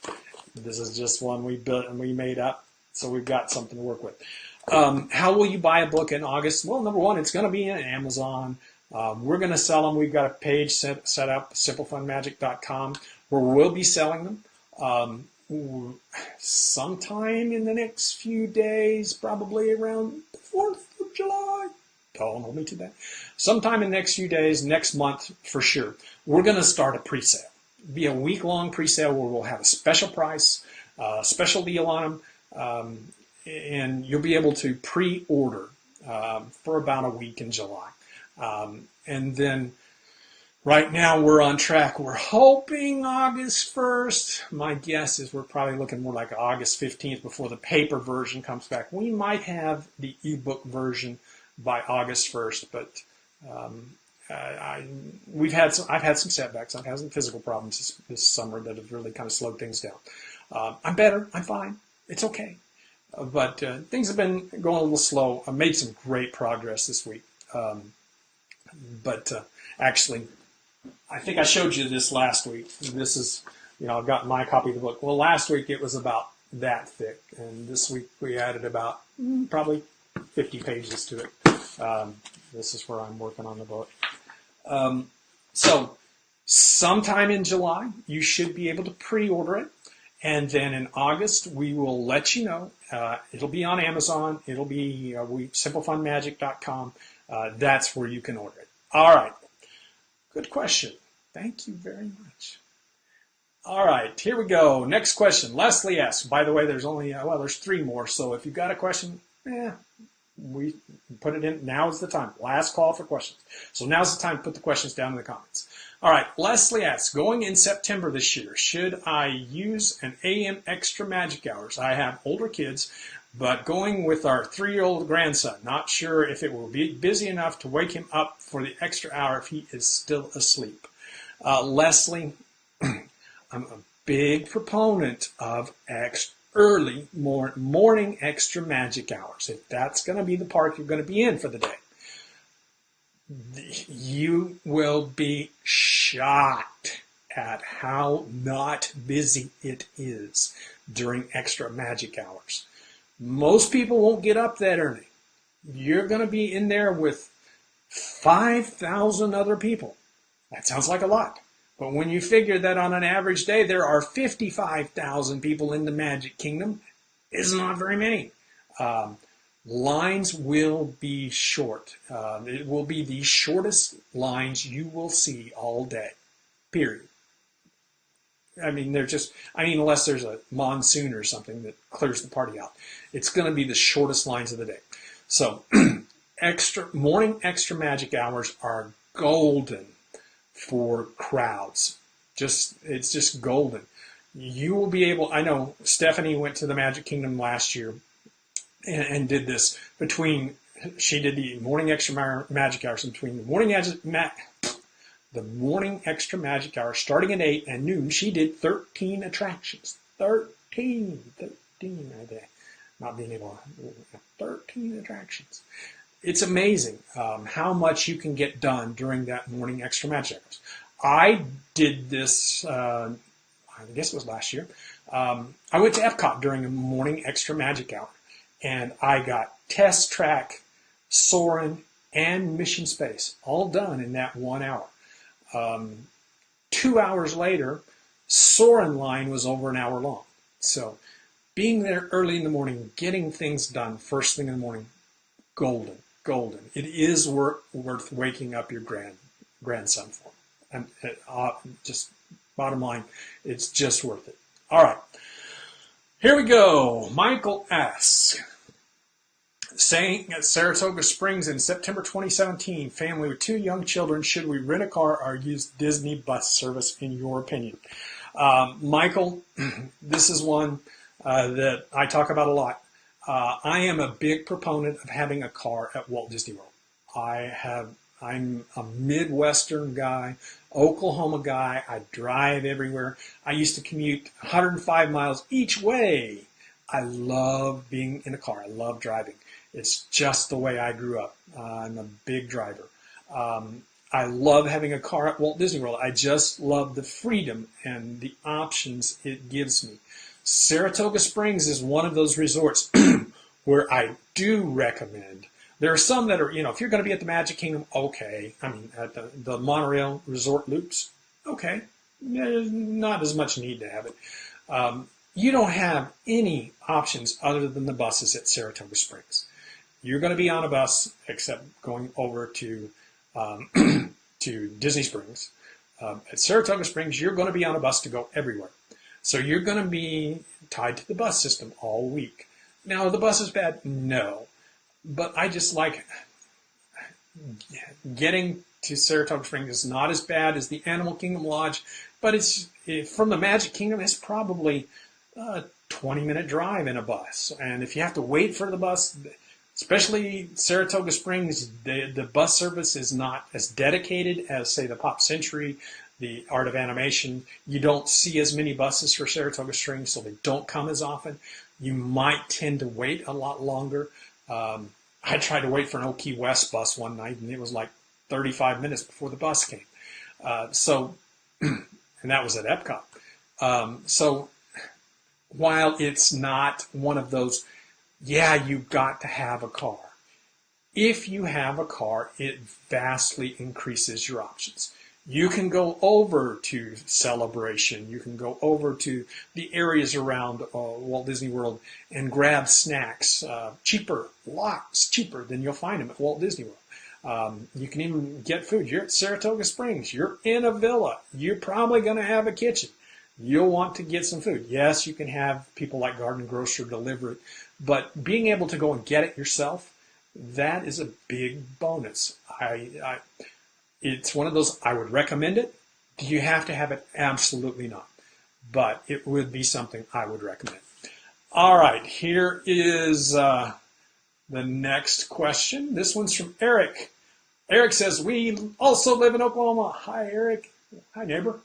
[SPEAKER 1] This is just one we built and we made up, so we've got something to work with. How will you buy a book in August? Well, number one, it's going to be on Amazon. We're going to sell them. We've got a page set up, simplefunmagic.com, where we'll be selling them. Sometime in the next few days, probably around the 4th of July. Don't hold me to that. Sometime in the next few days, next month for sure, we're going to start a pre-sale. It'll be a week-long pre-sale where we'll have a special price, special deal on them, and you'll be able to pre-order for about a week in July. And then right now we're on track. We're hoping August 1st. My guess is we're probably looking more like August 15th before the paper version comes back. We might have the ebook version by August 1st, but I've had some setbacks. I've had some physical problems this summer that have really kind of slowed things down. I'm better. I'm fine. It's okay. But things have been going a little slow. I made some great progress this week. But actually, I think I showed you this last week. This is, I've got my copy of the book. Well, last week it was about that thick, and this week we added about probably 50 pages to it. This is where I'm working on the book. So sometime in July, you should be able to pre-order it. And then in August, we will let you know. It'll be on Amazon. It'll be simplefunmagic.com. That's where you can order it. All right. Good question. Thank you very much. All right, here we go. Next question. Leslie asks, by the way, there's only, there's 3 more. So if you've got a question, we put it in. Now is the time. Last call for questions. So now's the time to put the questions down in the comments. All right, Leslie asks, going in September this year, should I use an AM extra magic hours? I have older kids, but going with our 3-year-old grandson, not sure if it will be busy enough to wake him up for the extra hour if he is still asleep. Leslie, I'm a big proponent of early morning extra magic hours. If that's going to be the park you're going to be in for the day, you will be shocked at how not busy it is during extra magic hours. Most people won't get up that early. You're going to be in there with 5,000 other people. That sounds like a lot. But when you figure that on an average day there are 55,000 people in the Magic Kingdom, it's not very many. Lines will be short. It will be the shortest lines you will see all day, period. I mean, unless there's a monsoon or something that clears the party out. It's going to be the shortest lines of the day. So morning extra magic hours are golden for crowds. It's just golden. You will be able, I know Stephanie went to the Magic Kingdom last year and did this she did the morning extra magic hours between the morning extra magic hour starting at 8 and noon. She did 13 attractions. 13 right there. Not being able to, 13 attractions. it's amazing how much you can get done during that morning extra magic hours. I did this, I guess it was last year. I went to Epcot during a morning extra magic hour, and I got Test Track, Soarin', and Mission Space all done in that 1 hour. 2 hours later, Soarin' line was over an hour long. So being there early in the morning, getting things done first thing in the morning, golden, golden. It is worth waking up your grandson for. And just bottom line, it's just worth it. All right, here we go. Michael asks, staying at Saratoga Springs in September 2017, family with 2 young children, should we rent a car or use Disney bus service in your opinion? Michael, this is one that I talk about a lot. I am a big proponent of having a car at Walt Disney World. I'm a Midwestern guy, Oklahoma guy. I drive everywhere. I used to commute 105 miles each way. I love being in a car. I love driving. It's just the way I grew up. I'm a big driver. I love having a car at Walt Disney World. I just love the freedom and the options it gives me. Saratoga Springs is one of those resorts where I do recommend. There are some that are, if you're going to be at the Magic Kingdom, okay. I mean, at the monorail resort loops, okay. There's not as much need to have it. You don't have any options other than the buses at Saratoga Springs. You're going to be on a bus, except going over to to Disney Springs. At Saratoga Springs, you're going to be on a bus to go everywhere. So you're going to be tied to the bus system all week. Now, the bus is bad? No. But I just like getting to Saratoga Springs is not as bad as the Animal Kingdom Lodge, but it's from the Magic Kingdom, it's probably a 20-minute drive in a bus. And if you have to wait for the bus, especially Saratoga Springs, the bus service is not as dedicated as, say, the Pop Century, the Art of Animation. You don't see as many buses for Saratoga Springs, so they don't come as often. You might tend to wait a lot longer. I tried to wait for an Old Key West bus one night, and it was like 35 minutes before the bus came. And that was at Epcot. So while it's not one of those, you've got to have a car. If you have a car, it vastly increases your options. You can go over to Celebration. You can go over to the areas around Walt Disney World and grab snacks cheaper, lots cheaper than you'll find them at Walt Disney World. You can even get food. You're at Saratoga Springs. You're in a villa. You're probably going to have a kitchen. You'll want to get some food. Yes, you can have people like Garden Grocer deliver it, but being able to go and get it yourself, that is a big bonus. It's one of those, I would recommend it. Do you have to have it? Absolutely not. But it would be something I would recommend. All right, here is the next question. This one's from Eric. Eric says, we also live in Oklahoma. Hi, Eric. Hi, neighbor.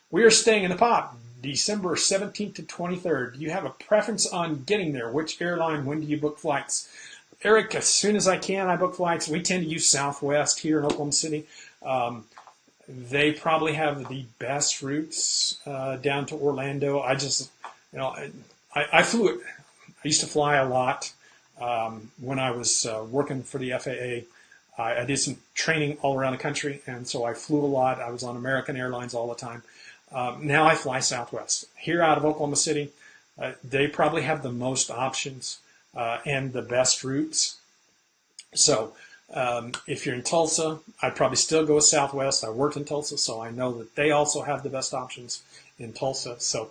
[SPEAKER 1] We are staying in the Pop, December 17th to 23rd. Do you have a preference on getting there? Which airline? When do you book flights? Eric, as soon as I can, I book flights. We tend to use Southwest here in Oklahoma City. They probably have the best routes down to Orlando. I flew it. I used to fly a lot when I was working for the FAA. I did some training all around the country, and so I flew a lot. I was on American Airlines all the time. Now I fly Southwest. Here out of Oklahoma City, they probably have the most options. And the best routes. So if you're in Tulsa, I'd probably still go with Southwest. I worked in Tulsa, so I know that they also have the best options in Tulsa. So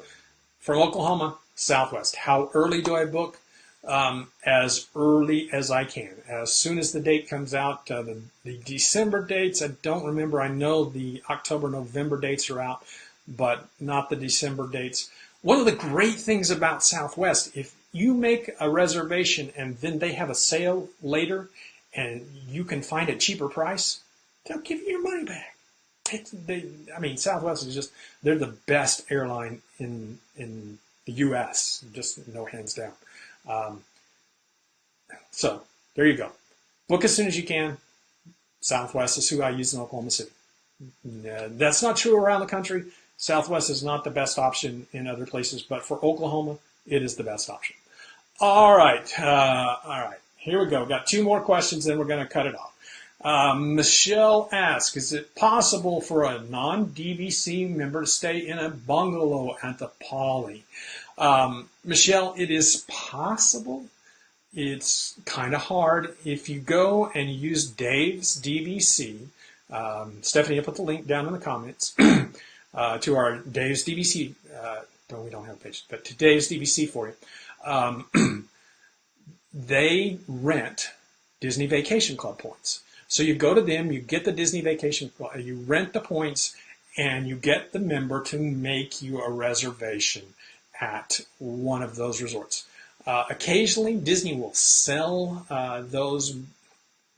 [SPEAKER 1] from Oklahoma, Southwest. How early do I book? As early as I can. As soon as the date comes out, the December dates, I don't remember. I know the October, November dates are out, but not the December dates. One of the great things about Southwest, if you make a reservation and then they have a sale later and you can find a cheaper price, they'll give you your money back. Southwest is just, they're the best airline in the U.S., just no hands down. So there you go. Book as soon as you can. Southwest is who I use in Oklahoma City. That's not true around the country. Southwest is not the best option in other places, but for Oklahoma, it is the best option. All right. Here we go. Got 2 more questions, then we're going to cut it off. Michelle asks, is it possible for a non-DVC member to stay in a bungalow at the Poly? Michelle, it is possible. It's kind of hard. If you go and use Dave's DVC, Stephanie, I put the link down in the comments to our Dave's DVC. No, we don't have a page, but to Dave's DVC for you. They rent Disney Vacation Club points. So you go to them, you get the Disney Vacation Club, you rent the points, and you get the member to make you a reservation at one of those resorts. Occasionally, Disney will sell those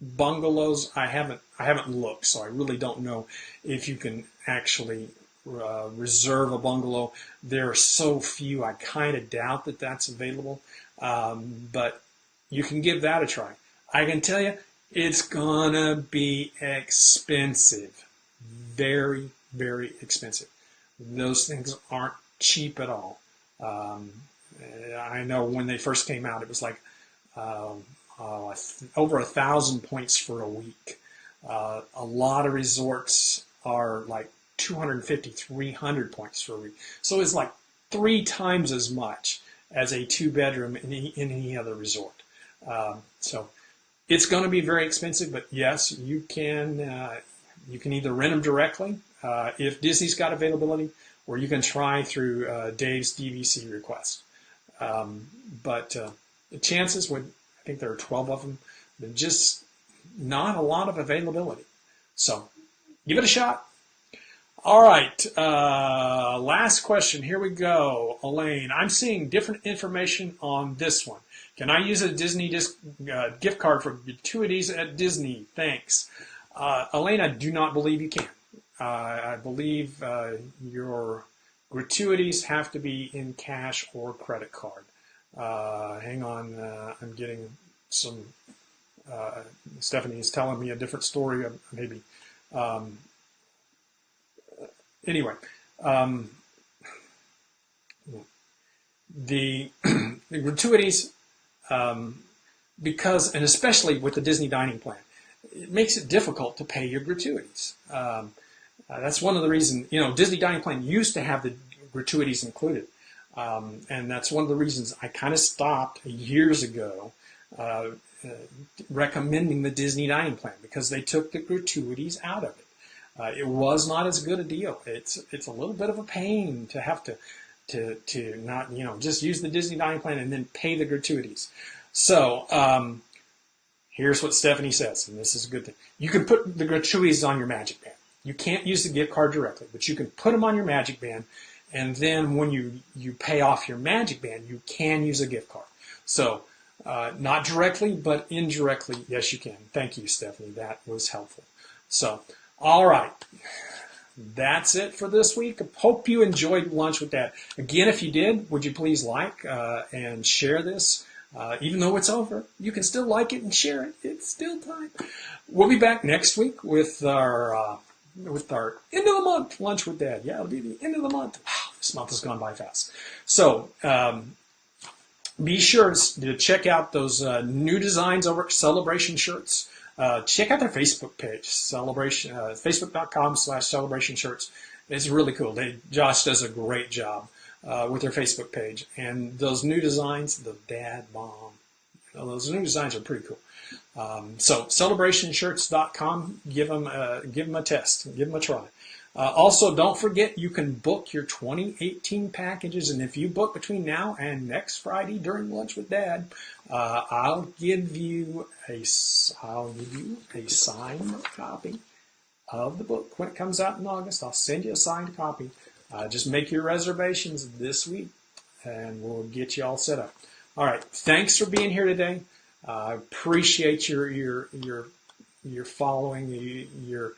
[SPEAKER 1] bungalows. I haven't looked, so I really don't know if you can actually reserve a bungalow. There are so few, I kind of doubt that that's available, but you can give that a try. I can tell you, it's gonna be expensive, very, very expensive. Those things aren't cheap at all. I know when they first came out, it was like over 1,000 points for a week. A lot of resorts are like 250, 300 points for a week. So it's like 3 times as much as a 2-bedroom in any other resort. So it's going to be very expensive, but yes, you can either rent them directly if Disney's got availability, or you can try through Dave's DVC request. But the chances would, I think there are 12 of them, but just not a lot of availability. So give it a shot. All right, last question. Here we go. Elaine, I'm seeing different information on this one. Can I use a Disney gift card for gratuities at Disney? Thanks. Elaine, I do not believe you can. I believe your gratuities have to be in cash or credit card. Hang on, I'm getting some, Stephanie is telling me a different story, maybe. Anyway, the gratuities, because, and especially with the Disney dining plan, it makes it difficult to pay your gratuities. That's one of the reasons, Disney dining plan used to have the gratuities included. And that's one of the reasons I kind of stopped years ago recommending the Disney dining plan, because they took the gratuities out of it. It was not as good a deal. It's a little bit of a pain to have to not, just use the Disney dining plan and then pay the gratuities. So here's what Stephanie says, and this is a good thing. You can put the gratuities on your Magic Band. You can't use the gift card directly, but you can put them on your Magic Band, and then when you pay off your Magic Band, you can use a gift card. So not directly, but indirectly, yes, you can. Thank you, Stephanie. That was helpful. So, all right. That's it for this week. Hope you enjoyed Lunch with Dad. Again, if you did, would you please like and share this? Even though it's over, you can still like it and share it. It's still time. We'll be back next week with our end of the month Lunch with Dad. Yeah, it'll be the end of the month. Wow, this month has gone by fast. So be sure to check out those new designs over at Celebration Shirts. Check out their Facebook page, facebook.com/Celebration Shirts. It's really cool. Josh does a great job with their Facebook page. And those new designs, the Dad Bomb, those new designs are pretty cool. So celebrationshirts.com, give them a test, give them a try. Also, don't forget you can book your 2018 packages, and if you book between now and next Friday during Lunch with Dad, I'll give you a signed copy of the book when it comes out in August. I'll send you a signed copy. Just make your reservations this week, and we'll get you all set up. All right, thanks for being here today. I appreciate your following, your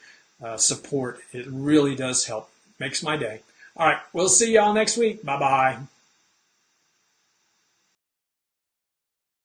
[SPEAKER 1] support. It really does help. Makes my day. All right, we'll see y'all next week. Bye-bye.